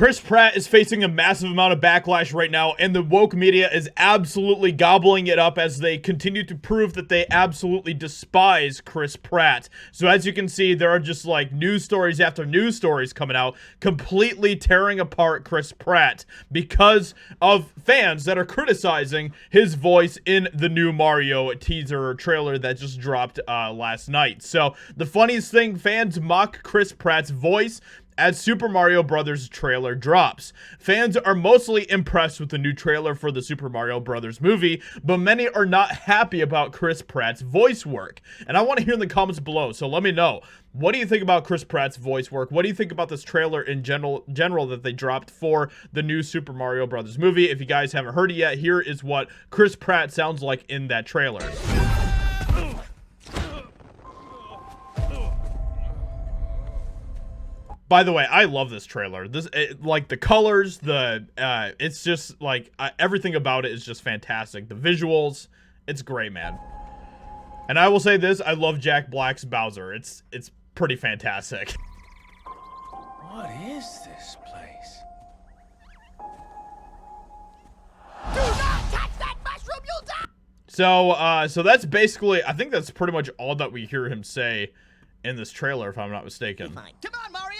Chris Pratt is facing a massive amount of backlash right now, and the woke media is absolutely gobbling it up as they continue to prove that they absolutely despise Chris Pratt. So as you can see, there are just like news stories after news stories coming out, completely tearing apart Chris Pratt because of fans that are criticizing his voice in the new Mario teaser trailer that just dropped last night. So the funniest thing, fans mock Chris Pratt's voice as Super Mario Bros. Trailer drops. Fans are mostly impressed with the new trailer for the Super Mario Bros. Movie, but many are not happy about Chris Pratt's voice work. And I want to hear in the comments below, so let me know. What do you think about Chris Pratt's voice work? What do you think about this trailer in general that they dropped for the new Super Mario Bros. Movie? If you guys haven't heard it yet, here is what Chris Pratt sounds like in that trailer. By the way, I love this trailer. Like the colors, it's just like everything about it is just fantastic. The visuals, it's great, man. And I will say this: I love Jack Black's Bowser. It's pretty fantastic. What is this place? Do not touch that mushroom, you'll die! So that's basically, I think that's pretty much all that we hear him say in this trailer, if I'm not mistaken. Fine. Come on, Mario!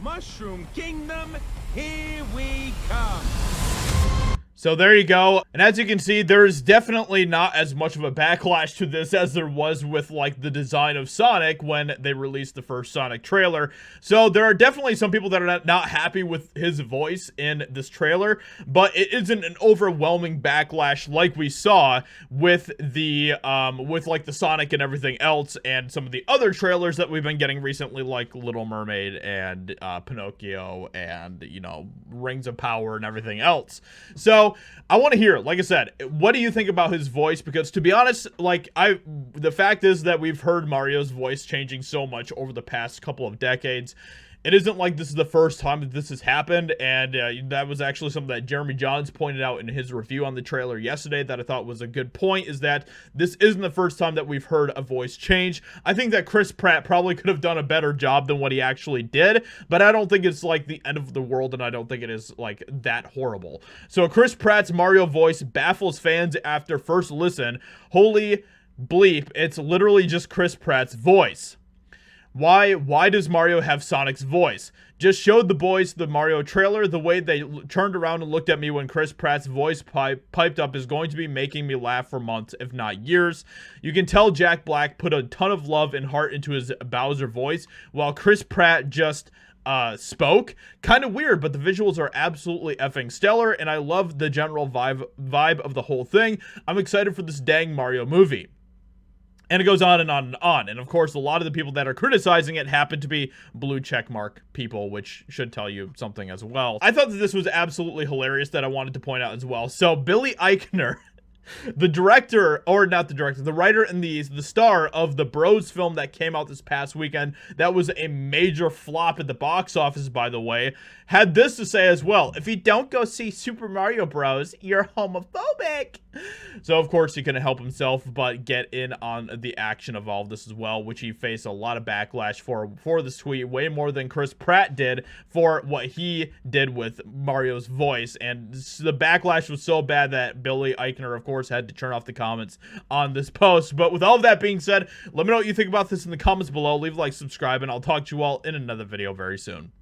Mushroom Kingdom, here we come. So there you go. And as you can see, there's definitely not as much of a backlash to this as there was with like the design of Sonic when they released the first Sonic trailer. So there are definitely some people that are not happy with his voice in this trailer, but it isn't an overwhelming backlash like we saw with the with like the Sonic and everything else and some of the other trailers that we've been getting recently, like Little Mermaid and Pinocchio and, you know, Rings of Power and everything else. So I want to hear, like I said, what do you think about his voice? Because to be honest, like the fact is that we've heard Mario's voice changing so much over the past couple of decades. It isn't like this is the first time that this has happened, and that was actually something that Jeremy Johns pointed out in his review on the trailer yesterday that I thought was a good point, is that this isn't the first time that we've heard a voice change. I think that Chris Pratt probably could have done a better job than what he actually did, but I don't think it's like the end of the world, and I don't think it is like that horrible. So Chris Pratt's Mario voice baffles fans after first listen. Holy bleep, it's literally just Chris Pratt's voice. Why does Mario have Sonic's voice? Just showed the boys the Mario trailer. The way they turned around and looked at me when Chris Pratt's voice piped up is going to be making me laugh for months, if not years. You can tell Jack Black put a ton of love and heart into his Bowser voice, while Chris Pratt just spoke. Kind of weird, but the visuals are absolutely effing stellar, and I love the general vibe of the whole thing. I'm excited for this dang Mario movie. And it goes on and on and on. And of course, a lot of the people that are criticizing it happen to be blue checkmark people, which should tell you something as well. I thought that this was absolutely hilarious that I wanted to point out as well. So Billy Eichner, the director, or not the director, the writer and the star of the Bros film that came out this past weekend, that was a major flop at the box office, by the way, had this to say as well: if you don't go see Super Mario Bros., you're homophobic. So of course he couldn't help himself but get in on the action of all of this as well, which he faced a lot of backlash for this tweet, way more than Chris Pratt did for what he did with Mario's voice. And the backlash was so bad that Billy Eichner, of course, had to turn off the comments on this post. But with all of that being said, let me know what you think about this in the comments below. Leave a like, subscribe, and I'll talk to you all in another video very soon.